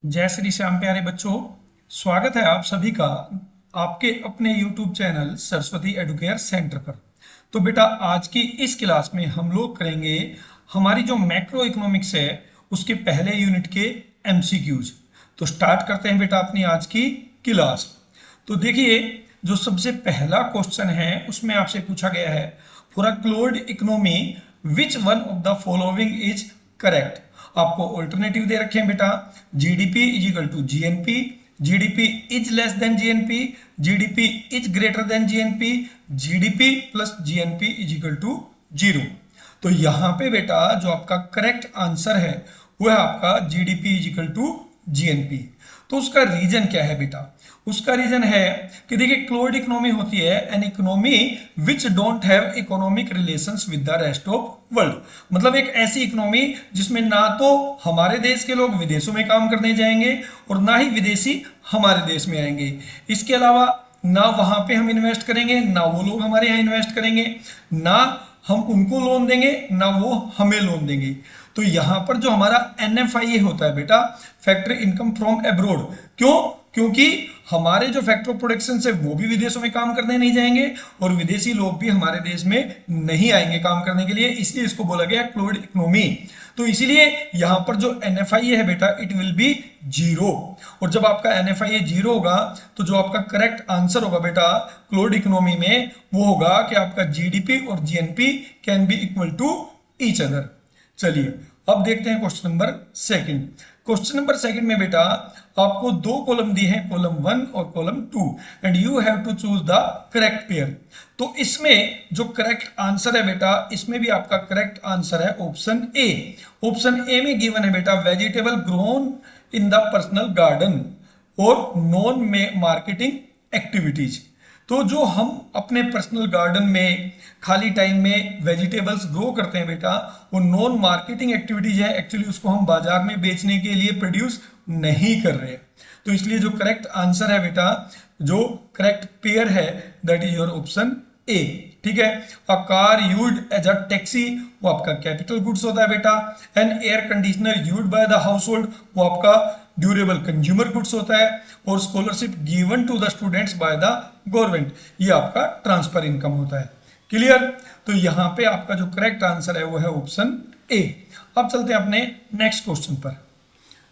जय श्री श्याम प्यारे बच्चों। स्वागत है आप सभी का आपके अपने YouTube channel Saraswati Educare centre पर। तो बेटा आज की इस क्लास में हम लोग करेंगे हमारी जो मैक्रो इकोनॉमिक्स है उसके पहले यूनिट के MCQs। तो स्टार्ट करते हैं बेटा अपनी आज की क्लास। तो देखिए जो सबसे पहला क्वेश्चन है उसमें आपसे पूछा गया है for a closed economy which one of the following is correct. आपको ऑल्टरनेटिव दे रखे हैं बेटा, GDP is equal to GNP, GDP is less than GNP, GDP is greater than GNP, GDP plus GNP is equal to 0। तो यहां पे बेटा जो आपका करेक्ट आंसर है वो है आपका GDP is equal to GNP. तो उसका रीजन क्या है बेटा? उसका रीजन है कि देखिए क्लोज्ड इकोनॉमी होती है an economy which don't have economic relations with the rest of world. मतलब एक ऐसी इकोनॉमी जिसमें ना तो हमारे देश के लोग विदेशों में काम करने जाएंगे और ना ही विदेशी हमारे देश में आएंगे। इसके अलावा ना वहां पे हम इन्वेस्ट करेंगे, ना वो लोग हमारे यहाँ इन्वेस्ट करेंगे, ना हम उनको लोन देंगे, ना वो हमें लोन देंगे। तो यहां पर जो हमारा NFIA होता है बेटा, फैक्ट्री इनकम फ्रॉम एब्रोड, क्यों? क्योंकि हमारे जो फैक्टर ऑफ प्रोडक्शन है वो भी विदेशों में काम करने नहीं जाएंगे और विदेशी लोग भी हमारे देश में नहीं आएंगे काम करने के लिए, इसलिए इसको बोला गया क्लोज्ड इकोनॉमी। तो इसीलिए यहां पर जो NFIA है बेटा इट विल बी 0। और जब आपका NFIA 0 होगा तो जो आपका करेक्ट आंसर होगा बेटा क्लोज्ड इकोनॉमी में वो होगा कि आपका जीडीपी और GNP can be equal to each other. चलिए अब देखते हैं question number second. Question number second में बेटा आपको दो कॉलम दिए हैं, कॉलम 1 और column 2, and you have to choose the correct pair. तो इसमें जो करेक्ट आंसर है बेटा इसमें भी आपका करेक्ट आंसर है ऑप्शन ए। ऑप्शन ए में गिवन है बेटा vegetable grown in the personal garden और नॉन में मार्केटिंग एक्टिविटीज। तो जो हम अपने पर्सनल गार्डन में खाली टाइम में वेजिटेबल्स ग्रो करते हैं बेटा वो नॉन मार्केटिंग एक्टिविटीज है, एक्चुअली उसको हम बाजार में बेचने के लिए प्रोड्यूस नहीं कर रहे। तो इसलिए जो करेक्ट आंसर है बेटा, जो करेक्ट पेयर है that is your option A. ठीक है, a car used as a taxi वो आपका कैपिटल गुड्स होता है बेटा। An air conditioner used by the household वो आपका ड्यूरेबल कंज्यूमर गुड्स होता है। और scholarship given to the students by the government ये आपका ट्रांसफर इनकम होता है। क्लियर? तो यहां पे आपका जो करेक्ट आंसर है वो है ऑप्शन ए। अब चलते हैं अपने नेक्स्ट क्वेश्चन पर।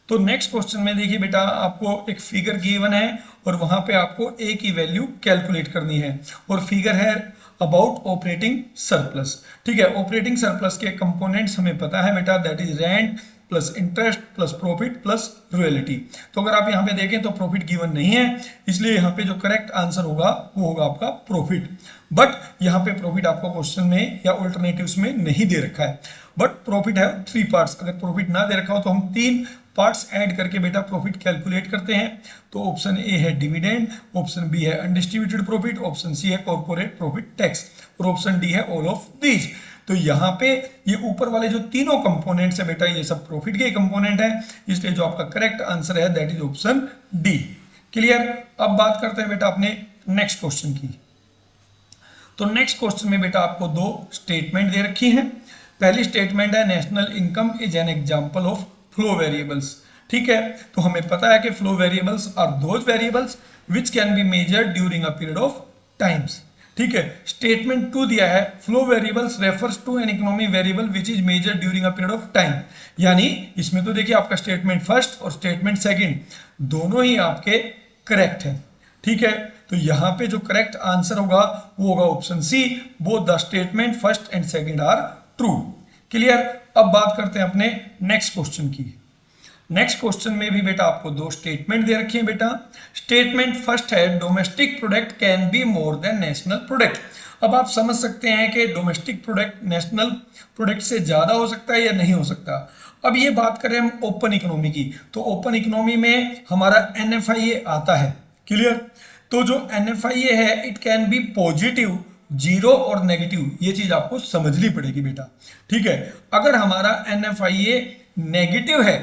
तो नेक्स्ट क्वेश्चन में देखिए बेटा आपको एक फिगर गिवन है और वहां पे आपको ए की वैल्यू कैलकुलेट करनी है और फिगर है अबाउट ऑपरेटिंग सरप्लस। ठीक है, ऑपरेटिंग सरप्लस के कंपोनेंट्स हमें पता है बेटा that is rent plus interest plus profit plus royalty. तो अगर आप यहाँ पे देखें तो प्रॉफिट गिवन नहीं है, इसलिए यहाँ पे जो करेक्ट आंसर होगा वो होगा आपका प्रॉफिट। बट यहाँ पे प्रॉफिट आपको क्वेश्चन में या ऑल्टरनेटिव्स में नहीं दे रखा है। बट प्रॉफिट है 3 पार्ट्स, अगर प्रॉफिट ना दे रखा हो तो हम 3 पार्ट्स ऐड करके बेटा प्रॉफिट कैलकुलेट करते हैं। तो ऑप्शन ए है डिविडेंड, ऑप्शन बी है अनडिस्ट्रीब्यूटेड प्रॉफिट, ऑप्शन सी है कॉर्पोरेट प्रॉफिट टैक्स और ऑप्शन डी है ऑल ऑफ दीज। तो यहाँ पे ये ऊपर वाले जो तीनों कंपोनेंट्स है बेटा ये सब प्रॉफिट के कंपोनेंट है, इसलिए जो आपका करेक्ट आंसर है that is option D. Clear? अब बात करते हैं बेटा अपने नेक्स्ट क्वेश्चन की। तो नेक्स्ट क्वेश्चन में बेटा आपको दो स्टेटमेंट दे रखी हैं। पहली स्टेटमेंट है national income is an example of flow variables. ठीक है, तो हमें पता है कि flow variables are those variables which can be measured during a period of times. ठीक है, स्टेटमेंट 2 दिया है flow variables refers to an economy variable which is measured during a period of time. यानी इसमें तो देखिए आपका स्टेटमेंट फर्स्ट और स्टेटमेंट सेकंड दोनों ही आपके करेक्ट है। ठीक है, तो यहां पे जो करेक्ट आंसर होगा वो होगा option C, both the statement first and second are true. Clear? अब बात करते हैं अपने नेक्स्ट क्वेश्चन की। नेक्स्ट क्वेश्चन में भी बेटा आपको दो स्टेटमेंट दे रखी है बेटा। स्टेटमेंट फर्स्ट है domestic product can be more than national product. अब आप समझ सकते हैं कि डोमेस्टिक प्रोडक्ट नेशनल प्रोडक्ट से ज्यादा हो सकता है या नहीं हो सकता। अब ये बात करें हम ओपन इकोनॉमी की, तो ओपन इकोनॉमी में हमारा NFIA आता है। क्लियर? तो जो NFIA है it can be positive, zero और नेगेटिव, ये चीज आपको समझनी पड़ेगी बेटा। ठीक है, अगर हमारा NFIA नेगेटिव है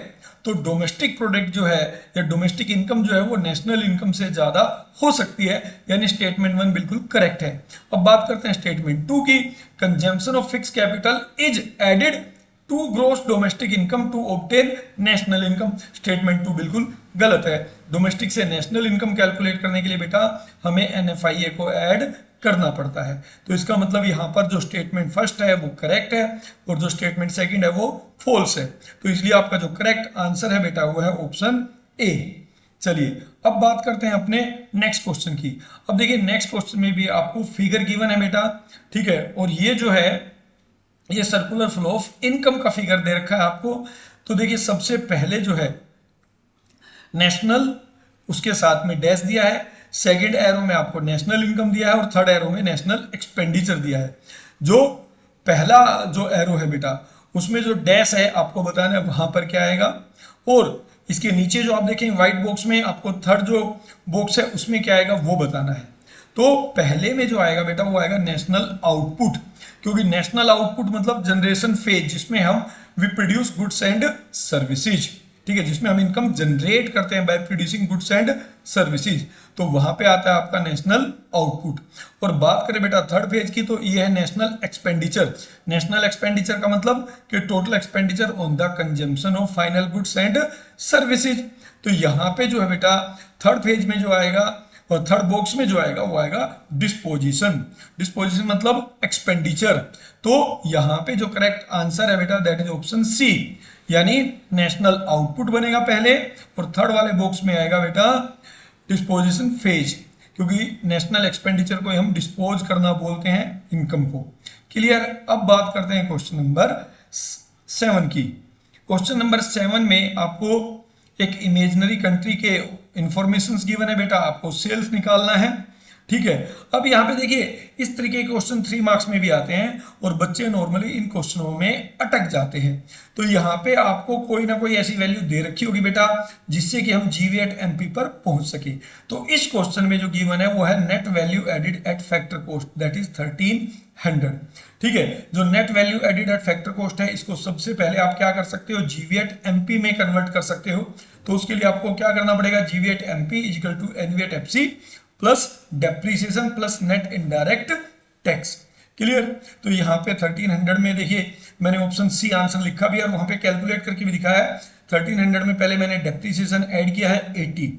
तो डोमेस्टिक प्रोडक्ट जो है या डोमेस्टिक इनकम जो है वो नेशनल इनकम से ज्यादा हो सकती है, यानी स्टेटमेंट 1 बिल्कुल करेक्ट है। अब बात करते हैं स्टेटमेंट 2 की। Consumption of fix capital is added to gross domestic income to obtain national income. Statement 2 बिल्कुल गलत है। डोमेस्टिक से नेशनल इनकम कैलकुलेट करने के लिए बेटा हमें NFIA को ऐड करना पड़ता है। तो इसका मतलब यहाँ पर जो स्टेटमेंट फर्स्ट है वो करेक्ट है और जो स्टेटमेंट सेकंड है वो फॉल्स है। तो इसलिए आपका जो करेक्ट आंसर है बेटा वो है ऑप्शन ए। चलिए अब बात करते हैं अपने नेक्स्ट क्वेश्चन की। अब देखिए नेक्स्ट क्वेश्चन में भी आपको फिगर गिवन है बेटा, ठीक है, और ये जो है ये सर्कुलर फ्लो ऑफ इनकम का फिगर दे रखा है आपको। तो देखिए सबसे पहले जो है नेशनल, उसके साथ में डैश दिया है, सेकंड एरो में आपको नेशनल इनकम दिया है और थर्ड एरो में नेशनल एक्सपेंडिचर दिया है। जो पहला जो एरो है बेटा उसमें जो डैश है आपको बताना है वहां पर क्या आएगा, और इसके नीचे जो आप देखें व्हाइट बॉक्स में आपको थर्ड जो बॉक्स है उसमें क्या आएगा वो बताना है। तो पहले में जो आएगा बेटा वो आएगा नेशनल आउटपुट, क्योंकि नेशनल आउटपुट मतलब जनरेशन फेज जिसमें हम we produce goods and services, ठीक है, जिसमें हम इनकम जनरेट करते हैं by producing goods and services, तो वहां पे आता है आपका नेशनल आउटपुट। और बात करें बेटा थर्ड फेज की तो ये है नेशनल एक्सपेंडिचर। नेशनल एक्सपेंडिचर का मतलब कि total expenditure on the consumption of final goods and services. तो यहाँ पे जो है बेटा थर्ड फेज में जो आएगा और थर्ड बॉक्स में जो आएगा वो आएगा डिस्पोजिशन। डिस्पोजिशन मतलब एक्सपेंडिचर। तो यहाँ पे जो करेक्ट आंसर है बेटा दैट इज ऑप्शन सी, यानी नेशनल आउटपुट बनेगा पहले और थर्ड वाले बॉक्स में आएगा बेटा डिस्पोजिशन फेज, क्योंकि नेशनल एक्सपेंडिचर को हम डिस्पोज करना बोलते हैं इनकम को। क्लियर। अब बात करते हैं क्वेश्चन नंबर 7 की। क्वेश्चन नंबर 7 में आपको एक इमेजिनरी कंट्री के इंफॉर्मेशंस गिवन है बेटा, आपको सेल्स निकालना है, ठीक है। अब यहाँ पे देखिए इस तरीके के क्वेश्चन 3 मार्क्स में भी आते हैं और बच्चे नॉर्मली इन क्वेश्चनों में अटक जाते हैं। तो यहाँ पे आपको कोई ना कोई ऐसी वैल्यू दे रखी होगी बेटा जिससे कि हम GV at MP पर पहुंच सके। तो इस क्वेश्चन में जो गिवन है वो है net value added eight factor cost that is 1300, ठीक है। जो net value added eight factor cost है इसको सबसे पहले आप क्या कर सकते हो GV at MP में कन्वर्ट कर सकते हो। तो उसके लिए आपको क्या करना पड़ेगा, GV at MP equal to NV at FC plus depreciation plus net indirect tax. Clear. तो यहाँ पे 1300 में देखिए मैंने ऑप्शन सी आंसर लिखा भी है और वहां पे कैलकुलेट करके भी दिखाया है। 1300 में पहले मैंने डेप्रीसिएशन ऐड किया है 80,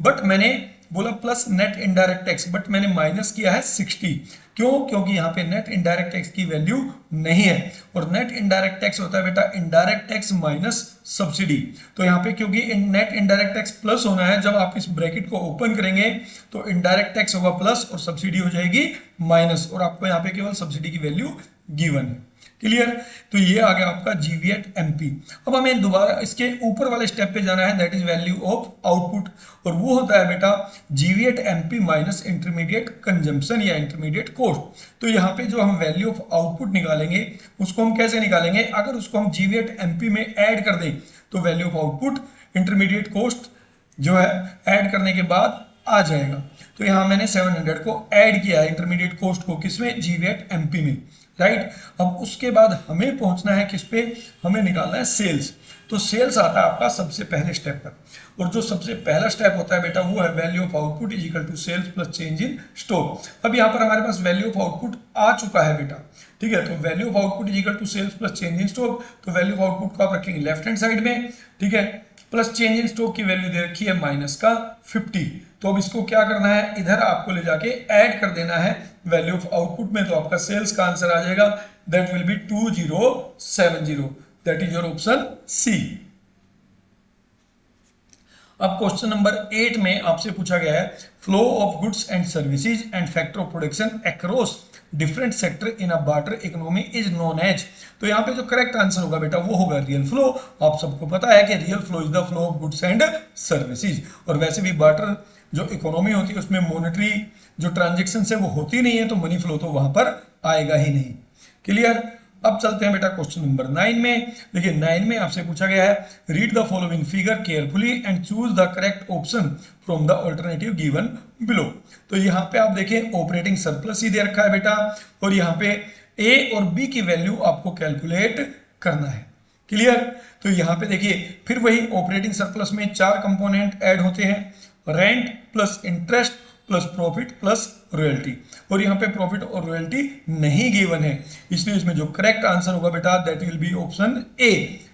बट मैंने बोला plus net indirect tax, but मैंने माइनस किया है 60। क्यों? क्योंकि यहाँ पे नेट इनडायरेक्ट टैक्स की वैल्यू नहीं है और नेट इनडायरेक्ट टैक्स होता है बेटा इनडायरेक्ट टैक्स माइनस सब्सिडी। तो यहाँ पे क्योंकि नेट इनडायरेक्ट टैक्स प्लस होना है, जब आप इस ब्रैकेट को ओपन करेंगे तो इनडायरेक्ट टैक्स होगा प्लस और सब्सिडी हो जाएगी माइनस, और आपको यहाँ पे केवल सब्सिडी की वैल्यू गिवन है। क्लियर। तो ये आ गया आपका GV at MP। अब हमें दोबारा इसके ऊपर वाले स्टेप पे जाना है that is value of output, और वो होता है बेटा GV at MP minus intermediate consumption या इंटरमीडिएट कॉस्ट। तो यहाँ पे जो हम वैल्यू ऑफ आउटपुट निकालेंगे उसको हम कैसे निकालेंगे, अगर उसको हम GV at MP में ऐड कर दें तो value of output intermediate cost जो है ऐड करने के बाद आ जाएगा। तो यहाँ मैंने 700 को ऐड किया है इंटरमीडिएट कॉस्ट को, किसमें, GV at MP में, राइट। अब उसके बाद हमें पहुंचना है किस पे, हमें निकालना है सेल्स। तो सेल्स आता है आपका सबसे पहले स्टेप पर, और जो सबसे पहला स्टेप होता है बेटा वो है value of output is equal to sales plus change in stock. अब यहाँ पर हमारे पास वैल्यू ऑफ आउटपुट आ चुका है बेटा, ठीक है। तो value of output is equal to sales plus change in stock. तो वैल्यू ऑफ आउटपुट को आप रखेंगे लेफ्ट हैंड साइड में, ठीक है, प्लस चेंज इन स्टॉक की वैल्यू दे रखी है माइनस का 50। तो अब इसको क्या करना है, इधर आपको ले जाके ऐड कर देना है वैल्यू ऑफ आउटपुट में, तो आपका सेल्स का आंसर आ जाएगा that will be 2070, that is your option C. अब क्वेश्चन नंबर 8 में आपसे पूछा गया है flow of goods and services and factor of production across different sector in a barter economy is known as. तो यहाँ पे जो करेक्ट आंसर होगा बेटा वो होगा रियल फ्लो। आप सबको पता है कि real flow is the flow of goods and services, और वैसे भी बार्टर जो इकोनॉमी होती है उसमें मॉनेटरी जो ट्रांजेक्शन है वो होती नहीं है, तो मनी फ्लो तो वहां पर आएगा ही नहीं। क्लियर। अब चलते हैं बेटा क्वेश्चन नंबर 9 में। देखिए 9 में आपसे पूछा गया है read the following figure carefully and choose the correct option from the alternative given below. तो यहाँ पे आप देखें ऑपरेटिंग सरप्लस ही दे रखा है बेटा, और यहाँ पे ए और बी की वैल्यू आपको कैलकुलेट करना है। क्लियर। तो यहाँ पे देखिए फिर वही ऑपरेटिंग सरप्लस में 4 कंपोनेंट ऐड होते हैं, rent plus interest plus profit plus royalty, और यहाँ पे प्रॉफिट और रॉयल्टी नहीं गिवन है, इसलिए इसमें जो करेक्ट आंसर होगा बेटा that will be option A.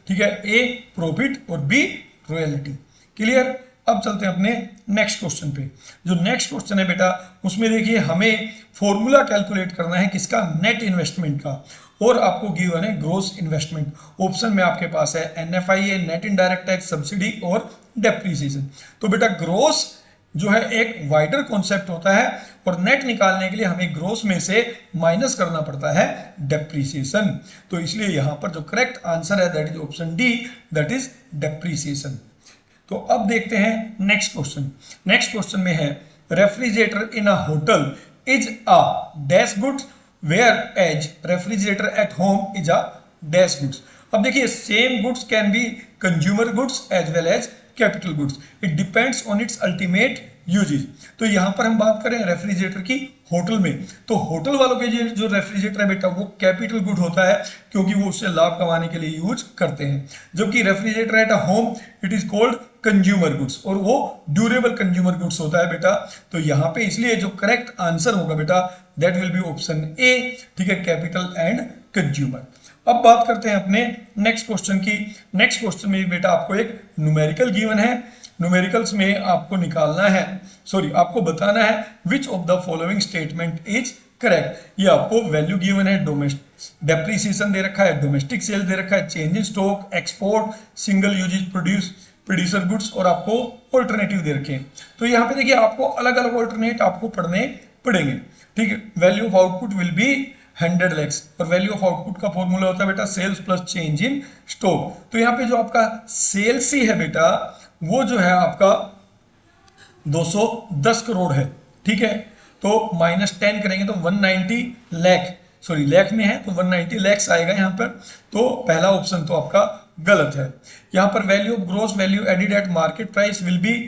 ठीक है, ए प्रॉफिट और बी रॉयल्टी। क्लियर। अब चलते हैं अपने नेक्स्ट क्वेश्चन पे। जो नेक्स्ट क्वेश्चन है बेटा उसमें देखिए हमें फॉर्मूला कैलकुलेट करना है किसका, नेट इन्वेस्टमेंट का, और आपको गिवन है ग्रोस इन्वेस्टमेंट। ऑप्शन में आपके पास है NFIA, net indirect tax, subsidy और डेप्रीसिएशन। तो बेटा ग्रोस जो है एक वाइडर कॉन्सेप्ट होता है, और नेट निकालने के लिए हमें ग्रोस में से माइनस करना पड़ता है डेप्रीसिएशन। तो इसलिए यहां पर जो करेक्ट आंसर है that is option D, that is depreciation. तो अब देखते हैं नेक्स्ट क्वेश्चन। नेक्स्ट क्वेश्चन में है refrigerator in a hotel is a dash goods whereas refrigerator at home is a dash goods. अब देखिए same goods can be consumer goods as well as capital goods, it depends on its ultimate uses. तो यहां पर हम बात करें refrigerator की hotel में, तो होटल वालों के जो रेफ्रिजरेटर है बेटा वो कैपिटल गुड होता है, क्योंकि वो उससे लाभ कमाने के लिए यूज करते हैं, जबकि refrigerator at a home it is called consumer goods, और वो ड्यूरेबल कंज्यूमर गुड्स होता है बेटा। तो यहाँ पे इसलिए जो करेक्ट आंसर होगा बेटा that will be option A. ठीक है, कैपिटल एंड कंज्यूमर। अब बात करते हैं अपने नेक्स्ट क्वेश्चन की। नेक्स्ट क्वेश्चन में बेटा आपको एक न्यूमेरिकल गिवन है। न्यूमेरिकल्स में आपको निकालना है, आपको बताना है which of the following statement is correct. ये आपको वैल्यू गिवन है, डोमेस्टिक डेप्रीसिएशन दे रखा है, डोमेस्टिक सेल दे रखा है, change in stock, export, single uses producer goods, और आपको ऑल्टरनेटिव दे रखे हैं। तो यहाँ पे देखिए आपको अलग अलग ऑल्टरनेट आपको पढ़ने पड़ेंगे। ठीक है, value of output will be 100 lakhs, और वैल्यू ऑफ आउटपुट का फॉर्मूला होता है बेटा sales plus change in stock. तो यहाँ पे जो आपका सेल्स ही है बेटा वो जो है आपका 210 करोड़ है। ठीक है, तो -10 करेंगे तो 190 लाख, लाख में है तो 190 लैक्स आएगा यहाँ पर। तो पहला ऑप्शन तो आपका गलत है। यहाँ पर value of gross value added at market price will be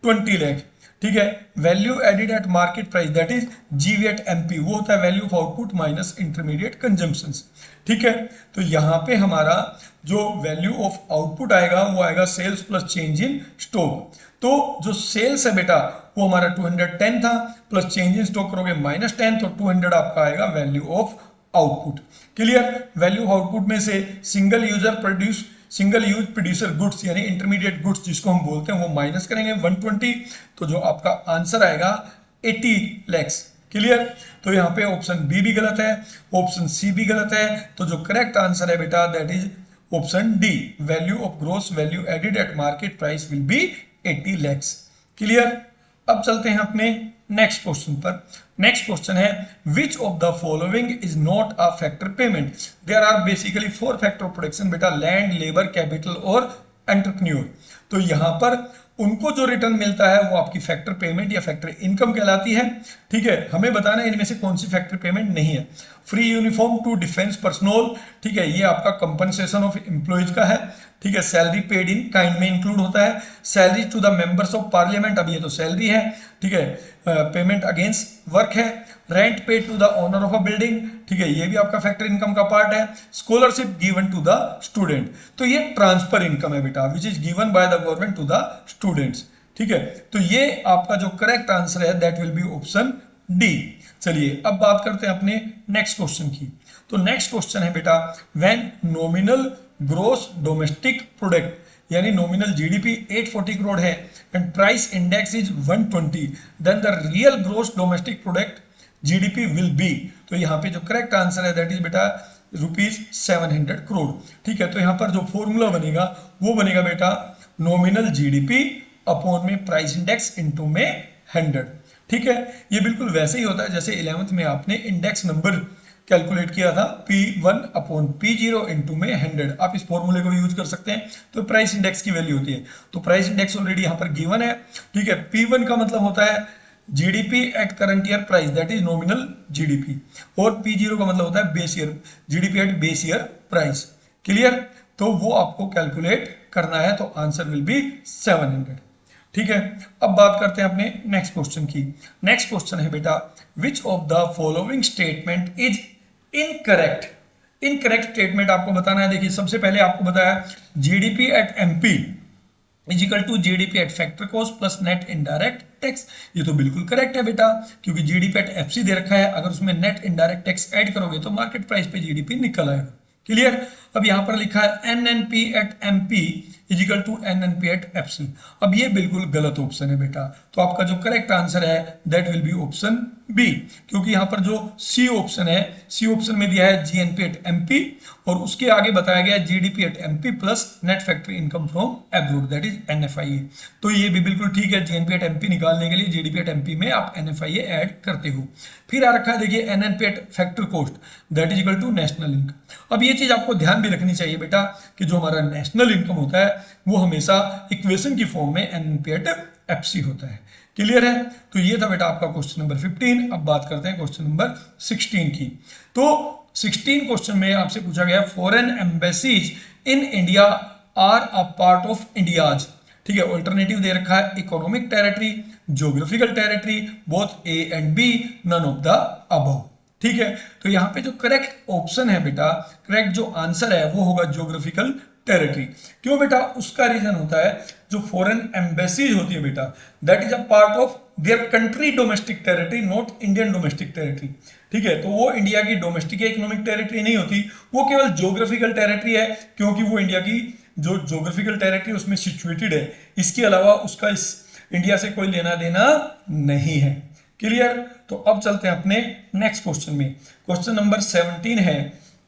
20 lakh. ठीक है, value added at market price that is GVA at MP, वो होता है value of output minus intermediate consumptions. ठीक है, तो यहाँ पे हमारा जो वैल्यू ऑफ आउटपुट आएगा वो आएगा sales plus change in stock. तो जो सेल्स है बेटा वो हमारा 210 था, प्लस चेंज इन स्टॉक करोगे -10, तो 200 आपका आएगा value of output. Clear. Value of output में से सिंगल यूज प्रोड्यूसर गुड्स यानी इंटरमीडिएट गुड्स जिसको हम बोलते हैं वो माइनस करेंगे 120, तो जो आपका आंसर आएगा 80 लैक्स। क्लियर। तो यहाँ पे ऑप्शन बी भी गलत है, ऑप्शन सी भी गलत है, तो जो करेक्ट आंसर है बेटा that is option D, value of gross value added at market price will be 80 lakhs. Clear. अब चलते हैं अपने नेक्स्ट क्वेश्चन पर। नेक्स्ट क्वेश्चन है which of the following is not a factor payment. There are basically 4 factor of production बेटा, land, labour, capital और entrepreneur. तो यहां पर उनको जो रिटर्न मिलता है वो आपकी फैक्टर पेमेंट या फैक्टर इनकम कहलाती है। ठीक है, हमें बताना है इनमें से कौन सी फैक्टर पेमेंट नहीं है। Free uniform to defence personnel, ठीक है, ये आपका कंपनसेशन ऑफ एम्प्लॉयज का है। ठीक है, सैलरी पेड इन काइंड में इंक्लूड होता है। Salary to the members of parliament, अब ये तो सैलरी है। ठीक है, पेमेंट अगेंस्ट वर्क है। Rent paid to the owner of a building, ठीक है, ये भी आपका फैक्टर इनकम का पार्ट है। Scholarship given to the student, तो ये ट्रांसफर इनकम है बेटा which is given by the government to the students. ठीक है, तो ये आपका जो करेक्ट आंसर है that will be option D. चलिए अब बात करते हैं अपने नेक्स्ट क्वेश्चन की। तो नेक्स्ट क्वेश्चन है बेटा when nominal gross domestic product यानी नॉमिनल जीडीपी 840 करोड़ है and price index is 120, then the real gross domestic product GDP will be. तो यहाँ पे जो करेक्ट आंसर है दैट इज बेटा ₹700 करोड़। ठीक है, तो यहाँ पर जो फॉर्मूला बनेगा वो बनेगा बेटा नॉमिनल जीडीपी अपॉन में प्राइस इंडेक्स इनटू में 100। ठीक है, ये बिल्कुल वैसे ही होता है जैसे 11th में आपने इंडेक्स नंबर कैलकुलेट किया था P1 अपॉन P0 इंटू में 100। आप इस फॉर्मूले को भी यूज कर सकते हैं। तो प्राइस इंडेक्स की वैल्यू होती है, तो प्राइस इंडेक्स ऑलरेडी यहाँ पर गिवन है। ठीक है, P1 का मतलब होता है GDP at current year price that is nominal GDP, और P0 का मतलब होता है base year GDP at base year price. Clear, तो वो आपको कैलकुलेट करना है, तो आंसर विल बी 700। ठीक है, अब बात करते हैं अपने नेक्स्ट क्वेश्चन की। नेक्स्ट क्वेश्चन है बेटा which of the following statement is incorrect. Incorrect statement आपको बताना है। देखिए सबसे पहले आपको बताया GDP at MP is equal to GDP at factor cost plus net indirect tax. ये तो बिल्कुल करेक्ट है बेटा, क्योंकि जीडीपी एट एफसी दे रखा है, अगर उसमें नेट इनडायरेक्ट टैक्स ऐड करोगे तो मार्केट प्राइस पे जीडीपी निकल आएगा। क्लियर। अब यहाँ पर लिखा है NNP at MP is equal to NNP at FC. अब ये बिल्कुल गलत ऑप्शन है बेटा, तो आपका जो करेक्ट आंसर है that will be option B, क्योंकि यहाँ पर जो सी ऑप्शन है, सी ऑप्शन में दिया है जीएनपी एट एमपी और उसके आगे बताया गया GDP at MP plus net factory income from abroad that is NFIA. तो ये भी बिल्कुल ठीक है, जीएनपी एट एमपी निकालने के लिए जीडीपी एट एमपी में आप एनएफआईए ऐड करते हो। फिर आ रखा है देखिए NNP at factor cost that is equal to national income. अब ये चीज आपको ध्यान भी रखनी चाहिए बेटा कि जो हमारा नेशनल इनकम होता है वो हमेशा इक्वेशन की फॉर्म में एनएनपी एट एफसी होता है। क्लियर है। तो ये था बेटा आपका क्वेश्चन नंबर 15। अब बात करते हैं क्वेश्चन नंबर 16 की। तो 16 क्वेश्चन में आपसे पूछा गया foreign embassies in India are a part of India's. ठीक है, ऑल्टरनेटिव दे रखा है economic territory, geographical territory, both A and B, none of the above. ठीक है, तो यहाँ पे जो करेक्ट ऑप्शन है बेटा, करेक्ट जो आंसर है वो होगा ज्योग्राफिकल टेरिटरी। क्यों बेटा? उसका रीजन होता है जो फॉरेन एम्बेसीज होती है बेटा, that is a part of their country domestic territory, not Indian domestic territory. ठीक है, तो वो इंडिया की डोमेस्टिक इकोनॉमिक टेरिटरी नहीं होती, वो केवल ज्योग्राफिकल टेरिटरी है, क्योंकि वो इंडिया की जो ज्योग्राफिकल टेरिटरी उसमें सिचुएटेड है। इसके अलावा उसका इस इंडिया से कोई लेना देना नहीं है। क्लियर। तो अब चलते हैं अपने नेक्स्ट क्वेश्चन में। क्वेश्चन नंबर 17 है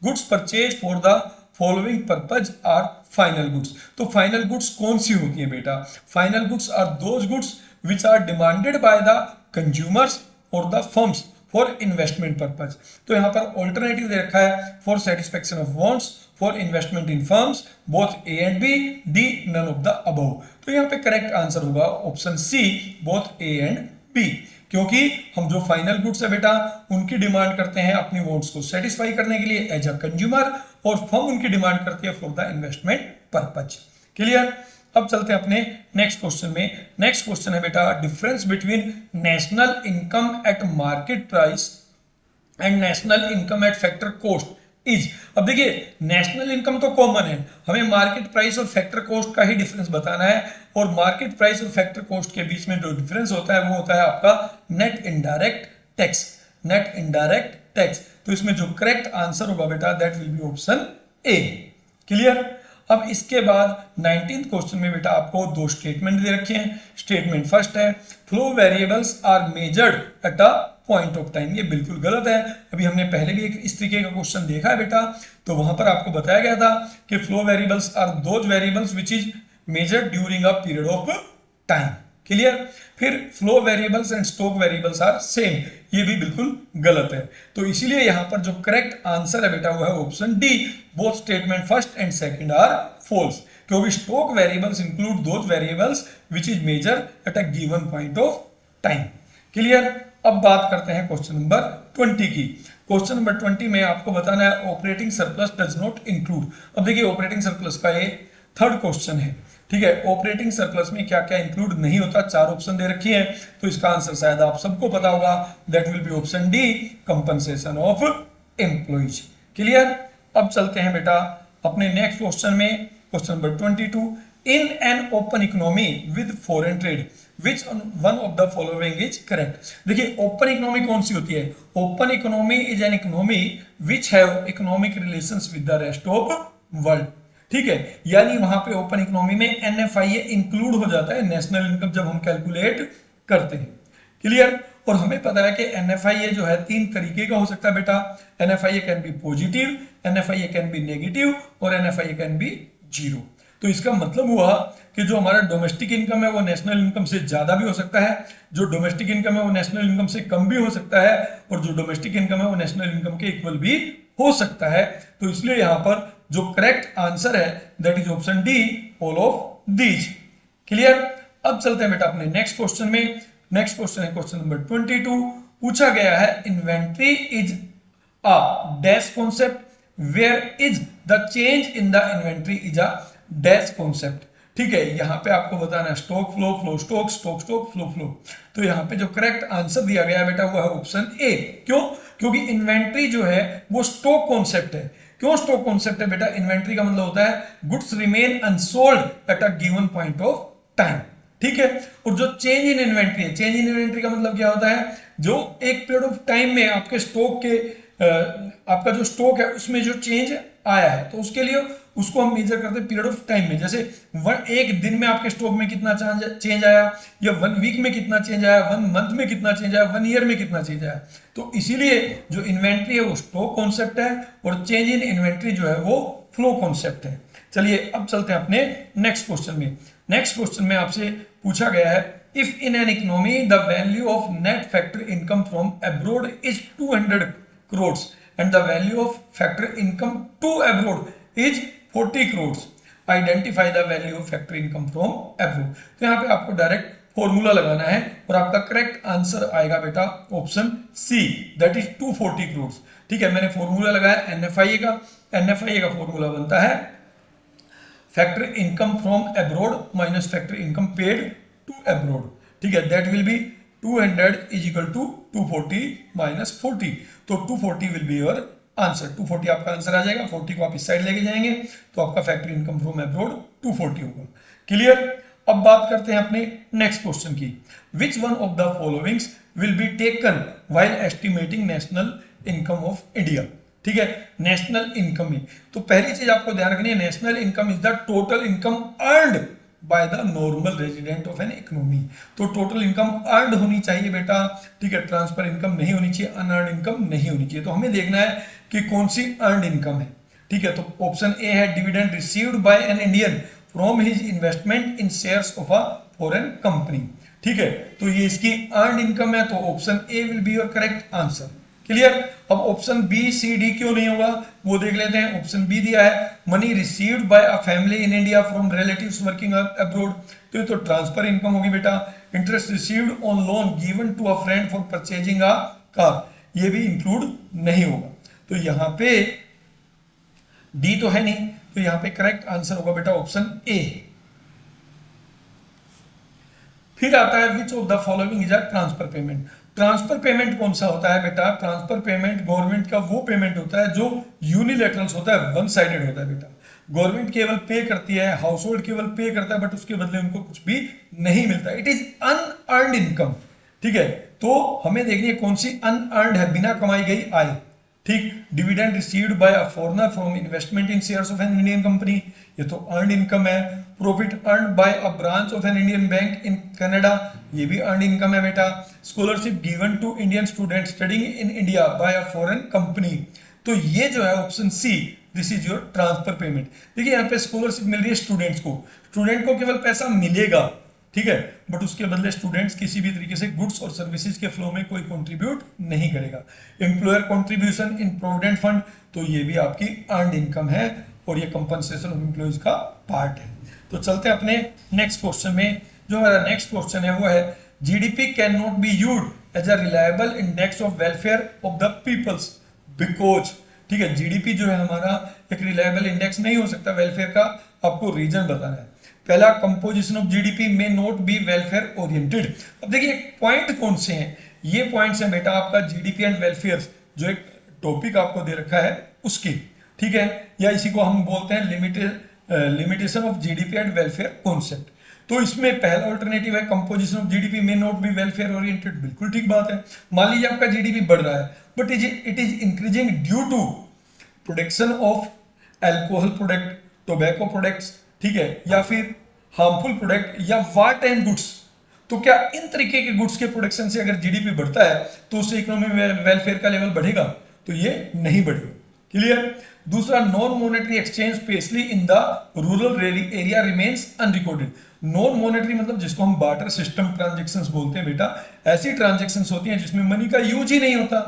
goods purchase for the following purpose are final goods. तो फाइनल गुड्स कौन सी होती है बेटा? Final goods are those goods which are demanded by the consumers और the firms for investment purpose. तो यहाँ पर ऑल्टरनेटिव दे रखा है for satisfaction of wants, for investment in firms, both A and B, D none of the above. तो यहाँ पे करेक्ट आंसर होगा option C, both A and B, क्योंकि हम जो फाइनल गुड्स है बेटा उनकी डिमांड करते हैं अपनी वांट्स को सेटिस्फाई करने के लिए एज अ कंज्यूमर, और फर्म उनकी डिमांड करती है for the investment purpose. Clear. अब चलते हैं अपने नेक्स्ट क्वेश्चन में। नेक्स्ट क्वेश्चन है बेटा difference between national income eight market price and national income eight factor cost is. अब देखिए नेशनल इनकम तो कॉमन है, हमें मार्केट प्राइस और फैक्टर कॉस्ट का ही डिफरेंस बताना है, और मार्केट प्राइस और फैक्टर कॉस्ट के बीच में जो डिफरेंस होता है वो होता है आपका net indirect tax. Net indirect tax. तो इसमें जो करेक्ट आंसर होगा बेटा that will be option A. Clear. अब इसके बाद 19th क्वेश्चन में बेटा आपको दो स्टेटमेंट दे रखे हैं। स्टेटमेंट फर्स्ट है flow variables are measured at a point of time. ये बिल्कुल गलत है। अभी हमने पहले भी एक इस तरीके का क्वेश्चन देखा है बेटा, तो वहां पर आपको बताया गया था कि flow variables are those variables which is measured during a period of time. Clear. फिर flow variables and stock variables are same, ये भी बिल्कुल गलत है। तो इसीलिए यहां पर जो करेक्ट आंसर है बेटा वो है option D, both statement first and second are false, क्योंकि stock variables include those variables which is measure at a given point of time. Clear. अब बात करते हैं क्वेश्चन नंबर 20 की। क्वेश्चन नंबर 20 में आपको बताना है operating surplus does not include. अब देखिए ऑपरेटिंग सरप्लस का ये थर्ड क्वेश्चन है। ठीक है, ऑपरेटिंग सरप्लस में क्या क्या इंक्लूड नहीं होता, चार ऑप्शन दे रखी है, तो इसका आंसर शायद आप सबको पता होगा, that will be option D, compensation of employees. Clear. अब चलते हैं बेटा अपने नेक्स्ट क्वेश्चन में। Question number 22, in an open economy with foreign trade which one of the following is correct. देखिए ओपन इकोनॉमी कौन सी होती है? Open economy is an economy which have economic relations with the rest of world. ठीक है, यानी वहां पे ओपन इकोनॉमी में एनएफआईए इंक्लूड हो जाता है, नेशनल इनकम जब हम कैलकुलेट करते हैं। क्लियर। और हमें पता है कि एनएफआईए जो है तीन तरीके का हो सकता है बेटा। NFIA can be positive, NFIA can be negative, और एनएफआईए कैन बी जीरो। तो इसका मतलब हुआ कि जो हमारा डोमेस्टिक इनकम है वो नेशनल इनकम से ज्यादा भी हो सकता है, जो डोमेस्टिक इनकम है वो नेशनल इनकम से कम भी हो सकता है, और जो डोमेस्टिक इनकम है वो नेशनल इनकम के इक्वल भी हो सकता है। तो इसलिए यहाँ पर जो करेक्ट आंसर है that is option D, all of these. Clear. अब चलते हैं बेटा अपने नेक्स्ट क्वेश्चन में। नेक्स्ट क्वेश्चन है क्वेश्चन नंबर 22। पूछा गया है inventory is a dash concept whereas the change in the inventory is a dash concept. ठीक है, यहाँ पे आपको बताना है stock flow, flow stock, stock stock, flow flow. तो यहाँ पे जो करेक्ट आंसर दिया गया है बेटा वो है ऑप्शन ए। क्यों? क्योंकि इन्वेंट्री जो है वो स्टॉक कॉन्सेप्ट है। क्यों स्टॉक कॉन्सेप्ट है बेटा? इन्वेंट्री का मतलब होता है goods remain unsold eight a given point of time. ठीक है। और जो चेंज इन इन्वेंट्री है, चेंज इन इन्वेंट्री का मतलब क्या होता है, जो एक पीरियड ऑफ टाइम में आपके स्टॉक के आपका जो स्टॉक है उसमें जो चेंज आया है, तो उसके लिए उसको हम मेजर करते हैं पीरियड ऑफ टाइम में। जैसे एक दिन में आपके स्टॉक में कितना चेंज आया, या 1 वीक में कितना चेंज आया, 1 मंथ में कितना चेंज आया, 1 ईयर में कितना चेंज आया। तो इसीलिए जो इन्वेंट्री है वो स्टॉक कॉन्सेप्ट है, और चेंज इन इन्वेंट्री जो है वो फ्लो कॉन्सेप्ट है। चलिए अब चलते हैं अपने नेक्स्ट क्वेश्चन में। नेक्स्ट क्वेश्चन में आपसे पूछा गया है, if in an economy the value of net factor income from abroad is 200 crores and the value of factor income to abroad is 40 crores, identify the value of factor income from abroad। तो यहाँ पे आपको direct formula लगाना है, और आपका correct answer आएगा बेटा option C, that is 240 crores। ठीक है, मैंने फॉर्मूला लगाया एनएफआईए का। एनएफआईए का फॉर्मूला बनता है factor income from abroad minus factor income paid to abroad. ठीक है, that will be 200 is equal to 240 minus 40, तो 240 विल बी योर आंसर। 240 आपका आंसर आ जाएगा, 40 को आप इस साइड लेके जाएंगे तो आपका फैक्टर इनकम फ्रॉम अब्रोड 240 होगा। क्लियर। अब बात करते हैं अपने नेक्स्ट क्वेश्चन की, विच one of the followings will be taken while estimating national income of India. ठीक है, नेशनल इनकम में तो पहली चीज आपको ध्यान रखनी है, national income is the total income earned by the normal resident of an economy. तो टोटल इनकम अर्नड होनी चाहिए बेटा। ठीक है, ट्रांसफर इनकम नहीं होनी चाहिए, अनअर्नड इनकम नहीं होनी चाहिए। तो हमें देखना है कि कौन सी अर्नड इनकम है। ठीक है, तो ऑप्शन ए है dividend received bye an Indian from his investment in shares of a foreign company. ठीक है, तो ये इसकी अर्नड इनकम है, तो option A will be your correct answer. Clear. अब ऑप्शन बी सी डी क्यों नहीं होगा वो देख लेते हैं। ऑप्शन बी दिया है money received by a family in India from relatives working abroad, तो ये तो ट्रांसफर इनकम होगी बेटा। Interest received on loan given to a friend for purchasing a car, ये भी इंक्लूड नहीं होगा। तो यहाँ पे डी तो है नहीं, तो यहाँ पे करेक्ट आंसर होगा बेटा ऑप्शन ए। फिर आता है which of the following is a transfer payment. Transfer payment कौन सा होता है बेटा, ट्रांसफर पेमेंट गवर्नमेंट का वो पेमेंट होता है जो यूनिलैटरल्स होता है, वन साइडेड होता है बेटा। गवर्नमेंट केवल पे करती है, हाउस होल्ड केवल पे करता है, बट उसके बदले उनको कुछ भी नहीं मिलता। It is unearned income. ठीक है, तो हमें देखनी है कौन सी अनअर्न्ड है, बिना कमाई गई आय। ठीक, dividend received by a foreigner from investment in shares of an Indian company, ये तो अर्नड इनकम है। Profit earned by a branch of an Indian bank in Canada, ये भी अर्नड इनकम है बेटा। Scholarship given to Indian student studying in India by a foreign company, तो ये जो है option C, this is your transfer payment. देखिए यहाँ पे स्कॉलरशिप मिल रही है स्टूडेंट्स को, स्टूडेंट को केवल पैसा मिलेगा, ठीक है, बट उसके बदले स्टूडेंट्स किसी भी तरीके से गुड्स और सर्विसेज के फ्लो में कोई कंट्रीब्यूट नहीं करेगा। Employer contribution in provident fund, तो ये भी आपकी अर्नड इनकम है, और ये कंपनसेशन ऑफ एम्प्लॉयज का पार्ट है। तो चलते हैं अपने नेक्स्ट क्वेश्चन में। जो हमारा नेक्स्ट क्वेश्चन है वो है GDP can not be used as a reliable index of welfare of the peoples because. ठीक है, जीडीपी जो है हमारा एक रिलायबल इंडेक्स नहीं हो सकता वेलफेयर का, आपको रीजन बताना है। पहला, कंपोजिशन ऑफ जीडीपी में नॉट बी वेलफेयर ओरिएंटेड। अब देखिए पॉइंट कौन से हैं, ये पॉइंट्स हैं बेटा आपका जीडीपी एंड वेलफेयर, जो एक टॉपिक आपको दे रखा है उसकी। ठीक है, या इसी को हम बोलते हैं limitation of GDP and welfare concept. तो इसमें पहला ऑल्टरनेटिव है कंपोजिशन ऑफ जीडीपी में नॉट बी वेलफेयर ओरिएंटेड, बिल्कुल ठीक बात है। मान लीजिए आपका जीडीपी बढ़ रहा है, but it is increasing due to production of alcohol product, tobacco products, ठीक है, या फिर हार्मफुल प्रोडक्ट या वार टाइम गुड्स। तो क्या इन तरीके के गुड्स के प्रोडक्शन से अगर जीडीपी बढ़ता है तो उससे इकोनॉमी में वेलफेयर का लेवल बढ़ेगा? तो ये नहीं बढ़ेगा। क्लियर। दूसरा, non monetary exchange specially in the rural area remains unrecorded. Non monetary मतलब जिसको हम बार्टर सिस्टम ट्रांजेक्शंस बोलते हैं बेटा, ऐसी ट्रांजेक्शंस होती हैं जिसमें मनी का यूज ही नहीं होता,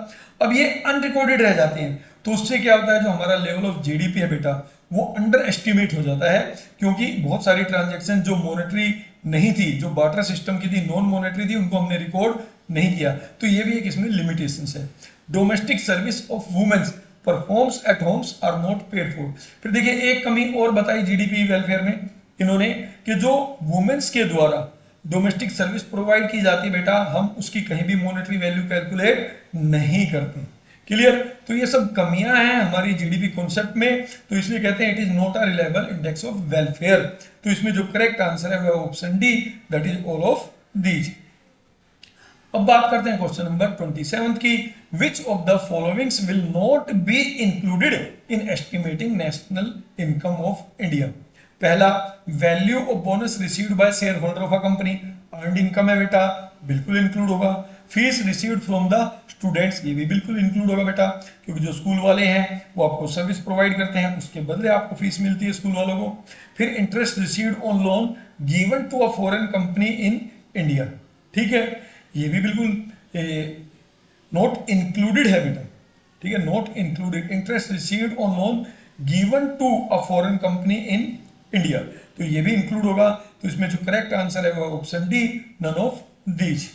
अब ये अनरिकॉर्डेड रह जाती हैं। तो उससे क्या होता है, जो हमारा लेवल ऑफ जीडीपी है बेटा वो अंडर एस्टिमेट हो जाता है, क्योंकि बहुत सारी ट्रांजेक्शन जो मॉनेटरी नहीं थी, जो बार्टर सिस्टम की थी, नॉन मॉनेटरी थी, उनको हमने रिकॉर्ड नहीं किया। तो ये भी एक इसमें लिमिटेशंस है। Domestic service of womens performs at homes are not paid for. फिर देखिए एक कमी और बताई जीडीपी वेलफेयर में इन्होंने, कि जो वुमेन्स के द्वारा डोमेस्टिक सर्विस प्रोवाइड की जाती है बेटा, हम उसकी कहीं भी मॉनेटरी वैल्यू कैलकुलेट नहीं करते। क्लियर। तो ये सब कमियां हैं हमारी जीडीपी कॉन्सेप्ट में, तो इसलिए कहते हैं it is not a reliable index of welfare. तो इसमें जो करेक्ट आंसर है वह option D, that is all of these. अब बात करते हैं क्वेश्चन नंबर 27 की, which of the followings will not be included in estimating national income of India. पहला, value of bonus received by share holder of a company, earned income है बेटा, बिल्कुल include होगा। Fees received from the students, ये भी बिल्कुल include होगा बेटा, क्योंकि जो स्कूल वाले हैं वो आपको सर्विस प्रोवाइड करते हैं, उसके बदले आपको फीस मिलती है स्कूल वालों को। फिर interest received on loan given to a foreign company in India, ठीक है, ये भी बिल्कुल नॉट इंक्लूडेड है बेटा, ठीक है, not included. Interest received on loan given to a foreign company in India, तो ये भी इंक्लूड होगा। तो इसमें जो करेक्ट आंसर है वो option D, none of these.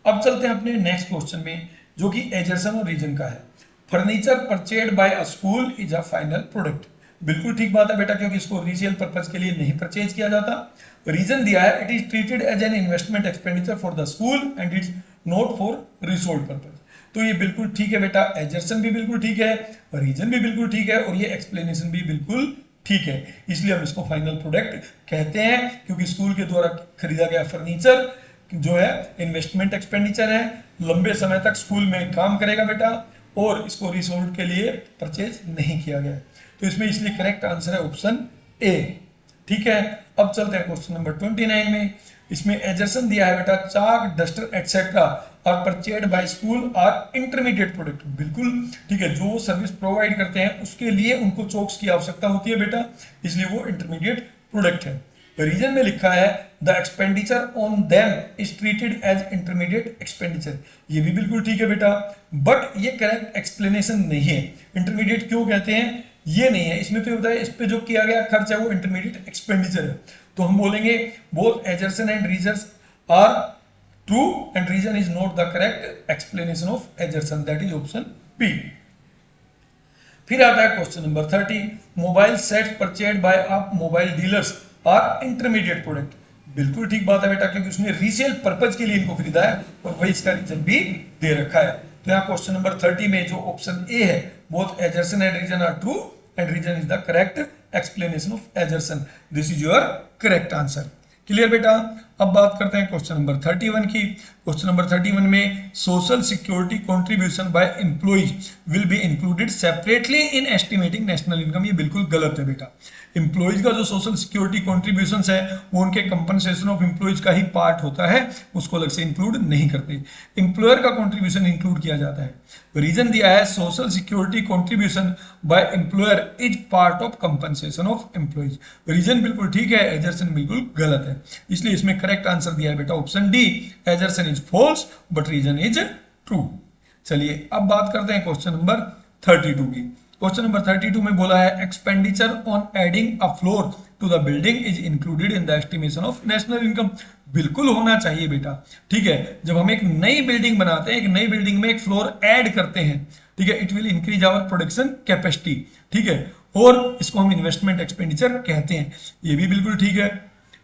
अब चलते हैं अपने नेक्स्ट क्वेश्चन में, जो कि एजर्सन और रीजन का है। Furniture purchased by a school is a final product, बिल्कुल ठीक बात है बेटा, क्योंकि इसको रीसेल पर्पज के लिए नहीं परचेज किया जाता। रीजन दिया है, it is treated as an investment expenditure for the school and it's not for resold purpose, तो ये बिल्कुल ठीक है बेटा, एजर्सन भी बिल्कुल ठीक है, रीजन भी बिल्कुल ठीक है, और ये एक्सप्लेनेशन भी बिल्कुल ठीक है। इसलिए हम इसको फाइनल प्रोडक्ट कहते हैं, क्योंकि स्कूल के द्वारा खरीदा गया फर्नीचर जो है इन्वेस्टमेंट एक्सपेंडिचर है, लंबे समय तक स्कूल में काम करेगा बेटा, और इसको रिसोल्ड के लिए परचेज नहीं किया गया, तो इसमें इसलिए करेक्ट आंसर है ऑप्शन ए, ठीक है। अब चलते हैं क्वेश्चन नंबर 29 में। इसमें एजर्सन दिया है बेटा, chalk, duster etcetera are purchased by school are intermediate product, बिल्कुल ठीक है, जो सर्विस प्रोवाइड करते हैं उसके लिए उनको चोक्स की आवश्यकता होती है बेटा, इसलिए वो इंटरमीडिएट प्रोडक्ट है। रीजन में लिखा है the expenditure on them is treated as intermediate expenditure, ये भी बिल्कुल ठीक है बेटा, बट ये करेक्ट एक्सप्लेनेशन नहीं है। इंटरमीडिएट क्यों कहते हैं ये नहीं है, इसमें तो बताया इस पे जो किया गया खर्च है वो इंटरमीडिएट एक्सपेंडिचर है, तो हम बोलेंगे both assertion and reason are true and reason is not the correct explanation of assertion, that is option B. फिर आता है question number 30, mobile set purchased by a mobile dealers are intermediate product, बिल्कुल ठीक बात है बेटा, क्योंकि उसने रीसेल पर्पज के लिए इनको खरीदा है, और वही इसका रीजन भी दे रखा है। तो यहाँ क्वेश्चन नंबर 30 में जो ऑप्शन ए है, both assertion and reason are true and reason is the correct explanation of assertion, this is your correct answer. Clear बेटा। अब बात करते हैं क्वेश्चन नंबर 31 की। क्वेश्चन नंबर 31 में social security contribution by employees will be included separately in estimating national income, ये बिल्कुल गलत है बेटा। एम्प्लॉइज का जो सोशल सिक्योरिटी कॉन्ट्रीब्यूशन है वो उनके कंपनसेशन ऑफ एम्प्लॉइज का ही पार्ट होता है, उसको अलग से इंक्लूड नहीं करते, एम्प्लॉयर का कॉन्ट्रीब्यूशन इंक्लूड किया जाता है। रीजन दिया है social security contribution by employer is part of compensation of employees, reason बिल्कुल ठीक है, एजर्सन बिल्कुल गलत है, इसलिए इसमें करेक्ट आंसर दिया है बेटा option D, assertion is false but reason is true. चलिए अब बात करते हैं क्वेश्चन नंबर 32 की। क्वेश्चन नंबर 32 में बोला है expenditure on adding a floor to the building is included in the estimation of national income, बिल्कुल होना चाहिए बेटा, ठीक है। जब हम एक नई बिल्डिंग बनाते हैं, एक नई बिल्डिंग में एक फ्लोर ऐड करते हैं, ठीक है, it will increase our production capacity, ठीक है, और इसको हम इन्वेस्टमेंट एक्सपेंडिचर कहते हैं, ये भी बिल्कुल ठीक है।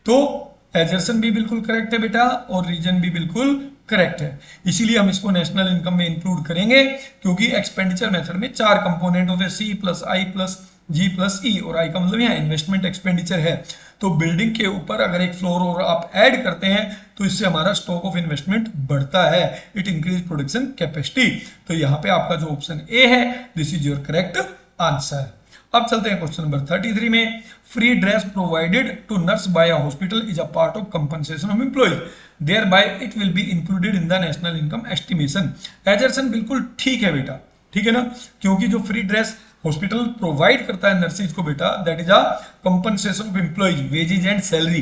तो एजर्सन भी बिल्कुल करेक्ट है बेटा, और रीजन भी बिल्कुल करेक्ट है, इसीलिए हम इसको नेशनल इनकम में इंक्लूड करेंगे, क्योंकि एक्सपेंडिचर मेथड में 4 कंपोनेंट होते हैं, सी प्लस आई प्लस जी प्लस ई, और आई का मतलब यहाँ इन्वेस्टमेंट एक्सपेंडिचर है। तो बिल्डिंग के ऊपर अगर एक फ्लोर और आप ऐड करते हैं तो इससे हमारा स्टॉक ऑफ इन्वेस्टमेंट बढ़ता है, इट इंक्रीज प्रोडक्शन कैपेसिटी। तो यहाँ पे आपका जो ऑप्शन ए है, this is your correct answer. अब चलते हैं क्वेश्चन नंबर 33 में। Free dress provided to nurse by a hospital is a part of compensation of employ, thereby it will be included in the national income estimation, assertion बिल्कुल ठीक है बेटा, ठीक है ना, क्योंकि जो फ्री ड्रेस हॉस्पिटल प्रोवाइड करता है नर्सिस को बेटा, that is a compensation of employees wages and salary,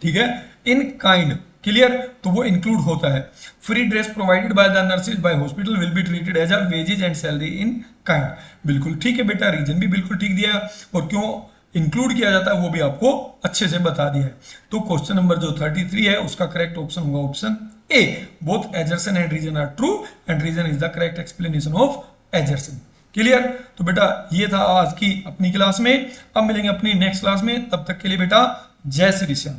ठीक है, इन काइंड, क्लियर, तो वो इंक्लूड होता है। Free dress provided by the nurses by hospital will be treated as a wages and salary in kind, बिल्कुल ठीक है बेटा, रीजन भी बिल्कुल ठीक दिया, और क्यों इंक्लूड किया जाता है वो भी आपको अच्छे से बता दिया है। तो क्वेश्चन नंबर जो 33 है उसका करेक्ट ऑप्शन होगा option A, both assertion and reason are true and reason is the correct explanation of assertion. Clear. तो बेटा ये था आज की अपनी क्लास में, अब मिलेंगे अपनी नेक्स्ट क्लास में, तब तक के लिए बेटा जय श्री श्याम।